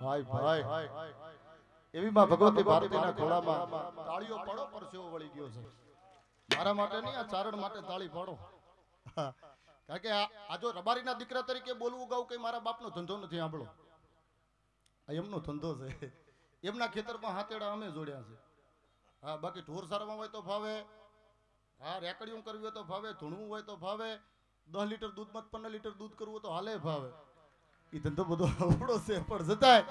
ભાઈ ભાઈ એવી માં ભગવતી ભારતીના ખોળામાં તાળીઓ પાડો પર સેવો વળી ગયો છે. મારા માટે નહીં, આ ચારણ માટે તાળી પાડો. કારણ કે આ જો રબારીના દીકરા તરીકે બોલવું ગાવું કઈ મારા બાપનો ધંધો નથી. સાંભળો, આ એમનો ધંધો છે. એમના ખેતરમાં હાથેડા અમે જોડ્યા છે. હા, બાકી ઢોર સારવા હોય તો ફાવે, હા રેકડીઓ કરવી હોય તો ફાવે, ધૂણવું હોય તો ફાવે, 10 લીટર દૂધમાં 15 લીટર દૂધ કરવું તો હાલે ફાવે. એ ધંધો બધો આવડો છે. પણ જતાય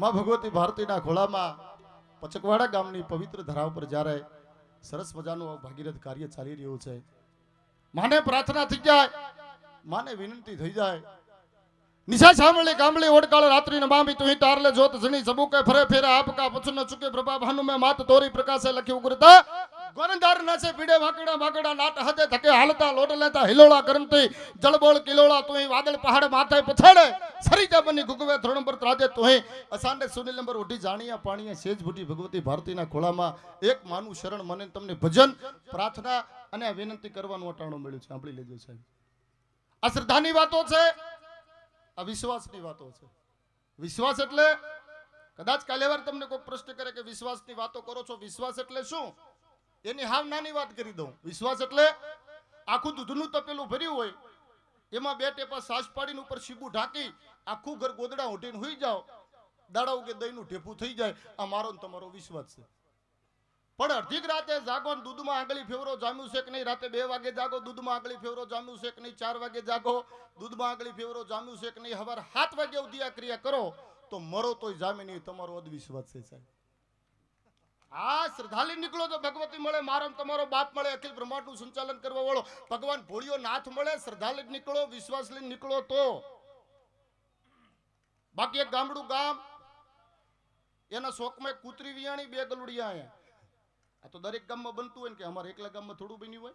માં ભગવતી ભારતીના ખોળામાં પચકવાડા ગામની પવિત્ર ધરા ઉપર જ્યારે સરસ મજાનું ભાગીરથ કાર્ય ચાલી રહ્યું છે, માને પ્રાર્થના થઈ જાય, માને વિનંતી થઈ જાય. નિશા સાંભળી ગામડી ઓડકાળ રાત્રિ નમામી તુહી તારલે જોત જણી સબુકે ફરે ફેરે આપકા પછું ન ચુકે પ્રભા ભાનુ મે માત તોરી પ્રકાશે લખી ઉગ્રતા ગોરંદાર નાસે પીડે વાકડા વાકડા નાટ હદે થકે હાલતા લોટ લેતા હિલોળા કરમતી જળબોળ કિલોળા તુહી વાદળ પહાડ માથે પછાડે સરીજા બની ગુગવે ધરણ પર ત્રાજે તુહી અસાંડે સુનિલ નંબર ઉઠી જાણીયા પાણીયા સેજ ભૂટી ભગવતી ભારતીના ખોળામાં એક માનું શરણ મને તમને ભજન પ્રાર્થના અને આ વિનંતી કરવાનું અટાણું મળ્યું છે. સાંભળી લેજો સાહેબ. આ શ્રદ્ધાની વાતો છે, આ વિશ્વાસની વાતો છે. વિશ્વાસ એટલે કદાચ કાલે વાર તમને કોઈ પ્રશ્ન કરે કે વિશ્વાસની વાતો કરો છો, વિશ્વાસ એટલે શું? એની હાવ નાની વાત કરી દઉં. વિશ્વાસ એટલે આખું દૂધનું તપેલું ભર્યું હોય, એમાં 2 ટેપા સાસ પાડીને ઉપર સીબું ઢાંકી આખું ઘર ગોદડા ઉઠીને હુઈ જાઓ, દાડા ઉગે દહીંનું ઢેફું થઈ જાય. આ મારો ને તમારો વિશ્વાસ છે. પણ અડધીક રાતે જાગો ને દૂધમાં આંગળી ફેવરો જામ્યું છે કે નહીં, રાતે 2 વાગે જાગો દૂધમાં આંગળી ફેવરો જામ્યું છે કે નહીં, 4 વાગે જાગો દૂધમાં આંગળી ફેવરો જામ્યું છે કે નહીં, સવારે 7 વાગે સુધી આ ક્રિયા કરો તો મરો તોય જામે નહીં. તમારો અધવિશ્વાસ છે સાહેબ. આ શ્રદ્ધાલી નીકળો તો ભગવતી મળે, મારો તમારો બાપ મળે, અખિલ બ્રહ્માંડનું સંચાલન કરવા વાળો ભગવાન ભોળિયો નાથ મળે. શ્રદ્ધાલી નીકળો, વિશ્વાસ લઈને નીકળો તો. બાકી એક ગામડું ગામ, એના શોકમાં એક કૂતરી વિયાણી, 2 ગલુડિયા આયા. આ તો દરેક ગામમાં બનતું હોય ને, કે અમારે એકલા ગામમાં થોડું બન્યું હોય.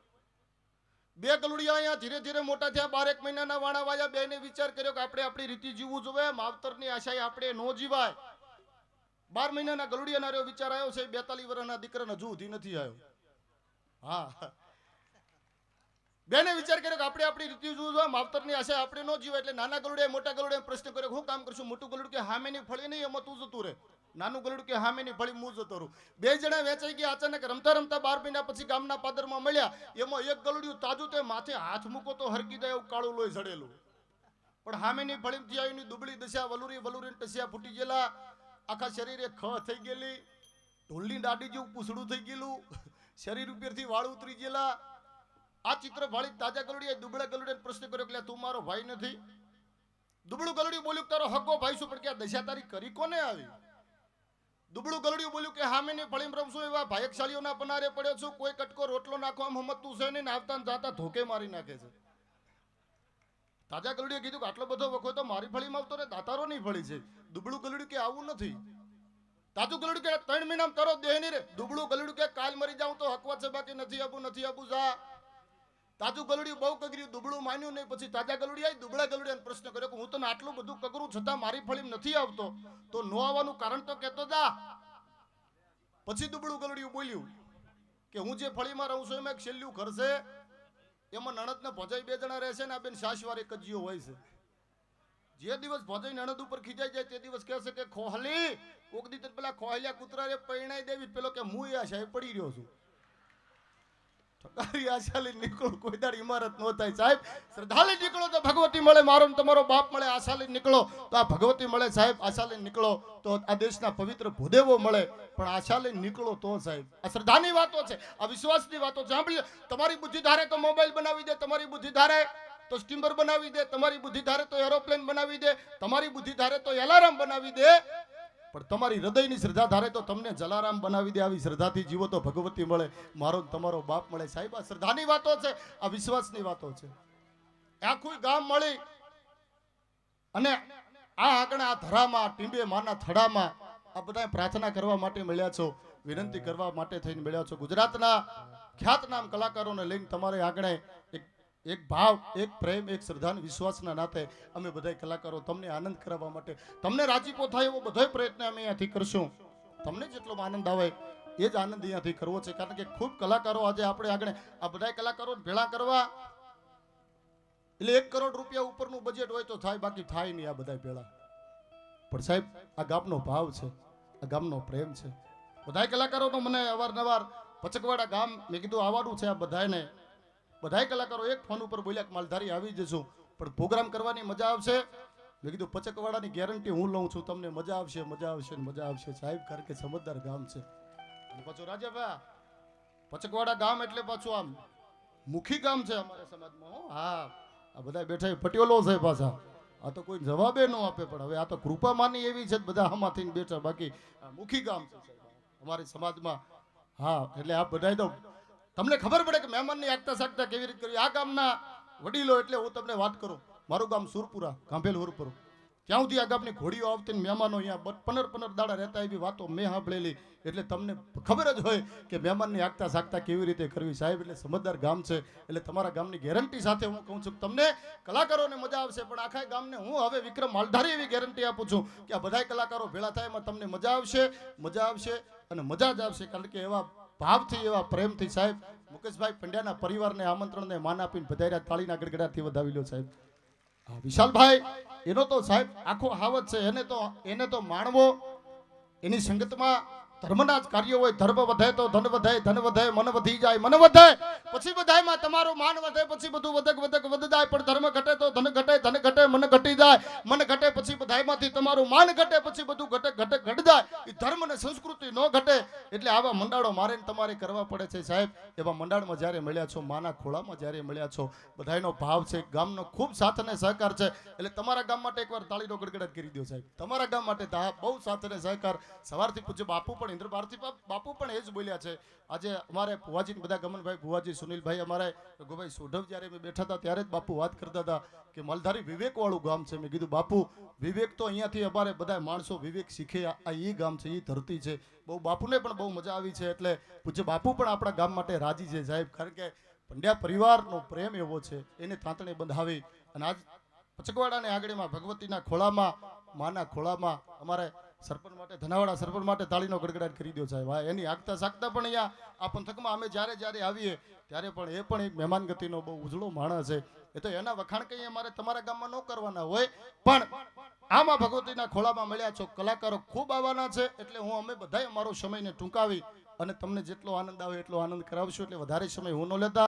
2 ગલુડિયા અહીંયા ધીરે ધીરે મોટા થયા, 12 મહિનાના વાણા વાયા. બેને વિચાર કર્યો કે આપણે આપણી રીતિ જીવવું જોઈએ, માવતરની આશાએ આપણે નો જીવાય. 12 મહિનાના ગલુડિયાના રહ્યો વિચાર આવ્યો છે. 42 વર્ષના દીકરાને હજુ સુધી નથી આવ્યો. હા, બેને વિચાર કર્યો કે આપણે આપણી રીતિ જીવવું જોઈએ, માવતરની આશાએ આપણે નો જીવાય. એટલે નાના ગલુડિયા મોટા ગલુડિયા પ્રશ્ન કર્યો, હું કામ કરશું? મોટું ગલુડ કે હામેની ફળી નહીં, એમાં તું જતું રહે. નાનું ગલુડ કે હામેની ફળી હું જતો રહું. 2 જણા વેચાઈ ગયા. અચાનક રમતા રમતા 12 મહિના પછી ગામના પાદરમાં મળ્યા. એમાં એક ગલુડિયું તાજું, તે માથે હાથ મૂકો તો હરકી જાય એવું કાળું લોહી જડેલું. પણ હામેની ફળીથી આવીને દુબળી દશા, વલુરી વલુરી ટસિયા ફૂટી ગયેલા, આખા શરીરે ખ થઈ ગયેલી, ઢોલની દાઢી જેવું પૂછડું થઈ ગયેલું, શરીર ઉપરથી વાળ ઉતરી ગયેલા. આ ચિત્ર ભાળી તાજા ગલુડિયા દુબળા ગલુડિયાને પ્રશ્ન કર્યો કે તું મારો ભાઈ નથી? દુબળું ગલુડિયું બોલ્યું તારો હગો ભાઈ છું, પણ કે આ દશા તારી કરી કોને આવી? દુબળું ગલુડિયું બોલ્યું કે હામેની ફળીમાં રમશું, એવા ભાયકશાળીઓના પનારે પડ્યો છું, કોઈ કટકો રોટલો નાખવા હમતું છે નહીં, આવતા જાતા ધોકે મારી નાખે છે. તાજા ગલુડીએ કીધું કે આટલો બધો વખો તો મારી ફળીમાં આવતો ને દાતારો નહીં ફળી છે. દુબળું ગલુડિયું કે આવું નથી. તાજું ગલુડિયું કે 3 મહિનામાં તારો દેહ નહીં રે. દુબળું ગલુડિયું કે કાલ મરી જાઉં તો હકવા છે, બાકી નથી આબુ જા. તાજું ગલુડિયું બહુ કગર્યું, દુબળું માન્યું નહીં. પછી તાજા ગલુડિયા દુબળા ગલુડિયાને પ્રશ્ન કર્યો કે હું તને આટલું બધું કગરું છતાં મારી ફળીમાં નથી આવતો, તો નો આવવાનું કારણ તો કહેતો જા. પછી દુબળું ગલુડિયું બોલ્યું કે હું જે ફળીમાં રહું છું એમાં એક છેલ્લું ઘર છે, એમાં નણદને ભોજાઈ 2 જણા રહે છે ને આ બેન સાસવારે કજિયો હોય છે. જે દિવસ ભોજાઈ નણદ ઉપર ખીજાઈ જાય તે દિવસ કહે છે કે ખોહલી કોક દી પેલા ખોહલિયા કૂતરા રે પરણાઈ દેવી. પેલો કે હું આ સાહેબ પડી રહ્યો છું. ઠકારી આશા લઈને નીકળો, કોઈ દાડ ઇમારત નો થાય સાહેબ. શ્રદ્ધા લઈને નીકળો તો ભગવતી મળે, મારો ને તમારો બાપ મળે. આશા લઈને નીકળો તો આ ભગવતી મળે સાહેબ. આશા લઈને નીકળો તો આ દેશના પવિત્ર ભૂદેવો મળે. પણ આશા લઈને નીકળો તો સાહેબ. આ શ્રદ્ધાની વાતો છે, આ વિશ્વાસની વાતો છે. સાંભળી, તમારી બુદ્ધિ ધારે તો મોબાઈલ બનાવી દે, તમારી બુદ્ધિ ધારે તો સ્ટીમર બનાવી દે, તમારી બુદ્ધિ ધારે તો એરોપ્લેન બનાવી દે, તમારી બુદ્ધિ ધારે તો એલાર્મ બનાવી દે. પણ તમારી હૃદયની શ્રદ્ધા ધારે તો તમને જલારામ બનાવી દે. આવી શ્રદ્ધાથી જીવો તો ભગવતી મળે, મારો તમારો બાપ મળે સાહેબ. આ શ્રદ્ધાની વાતો છે, આ વિશ્વાસની વાતો છે. આખું ગામ મળી અને આ આગળ આ ધરામાં ટીંબે માના થડામાં આ બધા પ્રાર્થના કરવા માટે મળ્યા છો, વિનંતી કરવા માટે થઈને મળ્યા છો. ગુજરાતના ખ્યાતનામ કલાકારોને લઈને તમારે આગળ એક ભાવ, એક પ્રેમ, એક શ્રદ્ધા, વિશ્વાસના નાતે અમે બધા કલાકારો તમને આનંદ કરાવવા માટે, તમને રાજીપો થાય એવો બધો પ્રયત્ન અમે અહીંયાથી કરશું. તમને જેટલો આનંદ આવે એ જ આનંદ અહીંયાથી કરવો છે. કારણ કે ખૂબ કલાકારો આજે આપણે આગળ આ બધા કલાકારો ભેળા કરવા એટલે 1 કરોડ રૂપિયા ઉપરનું બજેટ હોય તો થાય, બાકી થાય નહીં આ બધા ભેળા. પણ સાહેબ આ ગામનો ભાવ છે, આ ગામનો પ્રેમ છે. બધાય કલાકારોનો મને અવારનવાર પચકવાડા ગામ મેં કીધું આવવાનું છે આ બધાને. બધાય કલાકારો એક ફોન ઉપર બોલ્યા કે માલધારી આવી જશું, પણ પ્રોગ્રામ કરવાની મજા આવશે. મેં કીધું પચકવાડાની ગેરંટી હું લઉં છું, તમને મજા આવશે, મજા આવશે, મજા આવશે સાહેબ, કારણ કે સમજદાર ગામ છે. અને પાછું રાજેભાઈ પચકવાડા ગામ એટલે પાછું આમ મુખી ગામ છે અમારા સમાજમાં. હા, આ બધા બેઠા પટિયોલો છે પાછા. આ તો કોઈ જવાબે ન આપે, પણ હવે આ તો કૃપા માની એવી છે બધા આમાં થઈને બેઠા. બાકી મુખી ગામ છે અમારી સમાજમાં. હા, એટલે આ બધા તો તમને ખબર પડે કે મહેમાનની આગતા સાગતા કેવી રીતે કરવી. આ ગામના વડીલો એટલે હું તમને વાત કરું, મારું ગામ સુરપુરા, કાંભેલ હુરપુર. ત્યાં સુધી આ ગામની ઘોડીઓ આવતી ને મહેમાનો અહીંયા 15 દાડા રહેતા, એવી વાતો મેં સાંભળેલી. એટલે તમને ખબર જ હોય કે મહેમાનની આગતા સાગતા કેવી રીતે કરવી સાહેબ. એટલે સમજદાર ગામ છે. એટલે તમારા ગામની ગેરંટી સાથે હું કહું છું કે તમને કલાકારોને મજા આવશે, પણ આખા ગામને હું હવે વિક્રમ માલધારી એવી ગેરંટી આપું છું કે આ બધાય કલાકારો ભેળા થાય એમાં તમને મજા આવશે, મજા આવશે અને મજા જ આવશે. કારણ કે એવા ભાવથી, એવા પ્રેમથી સાહેબ મુકેશભાઈ પંડ્યાના પરિવારને આમંત્રણને માન આપીને બધાયરા તાળીના ગડગડાટથી વધાવી લો સાહેબ. હા, વિશાલભાઈ એનો તો સાહેબ આખો હાવત છે. એને તો માણવો, એની સંગતમાં ધર્મના જ કાર્યો હોય. ધર્મ વધે તો ધન વધે, ધન વધે મન વધી જાય, મન વધે પછી બધાયમાં તમારું માન વધે, પછી બધું વધ જાય. પણ ધર્મ ઘટે તો ધન ઘટે, ધન ઘટે મન ઘટી જાય, મન ઘટે પછી બધાયમાંથી તમારું માન ઘટે, પછી બધું ઘટ જાય. એ ધર્મ અને સંસ્કૃતિ ન ઘટે. એટલે આવા મંડાળો મારે તમારે કરવા પડે છે સાહેબ. એવા મંડાળમાં જ્યારે મળ્યા છો, માના ખોળામાં જ્યારે મળ્યા છો, બધાયનો ભાવ છે, ગામનો ખૂબ સાથ અને સહકાર છે. એટલે તમારા ગામ માટે એકવાર તાળીનો ગડગડાટ કરી દો સાહેબ. તમારા ગામ માટે બહુ સાથ અને સહકાર. સવારથી પૂછ્યો બાપુ પણ ઇન્દ્ર ભારતી બાપુ પણ એ જ બોલ્યા છે. આજે અમારે ભુવાજી બધા ગમનભાઈ, ભુવાજી, સુનિલભાઈ, અમારે રઘુભાઈ સોઢવ જ્યારે અમે બેઠા હતા ત્યારે જ બાપુ વાત કરતા હતા કે માલધારી વિવેક વાળું ગામ છે. મેં કીધું બાપુ વિવેક તો અહીંયાથી અમારે બધા માણસો વિવેક શીખે. આ એ ગામ છે, એ ધરતી છે. બહુ બાપુને પણ બહુ મજા આવી છે. એટલે પૂછ્ય બાપુ પણ આપણા ગામ માટે રાજી છે સાહેબ. કારણ કે પંડ્યા પરિવારનો પ્રેમ એવો છે, એને તાંતણે બંધાવી. અને આજ પચકવાડાની આગળમાં ભગવતીના ખોળામાં, માના ખોળામાં અમારે સરપંચ માટે, ધનાવાડા સરપંચ માટે તાળીનો ગડગડાટ કરી દો સાહેબ. હા, એની આગતા સાગતા પણ અહીંયા આ પંથકમાં અમે જ્યારે આવીએ ત્યારે પણ એ પણ એક મહેમાન ગતિનો બહુ ઉજળો માણસ છે. એ તો એના વખાણ કંઈ અમારે તમારા ગામમાં ન કરવાના હોય, પણ આમાં ભગવતીના ખોળામાં મળ્યા છો, કલાકારો ખૂબ આવવાના છે. એટલે હું અમે બધાય અમારો સમયને ટૂંકાવી અને તમને જેટલો આનંદ આવે એટલો આનંદ કરાવશું. એટલે વધારે સમય હું ન લેતા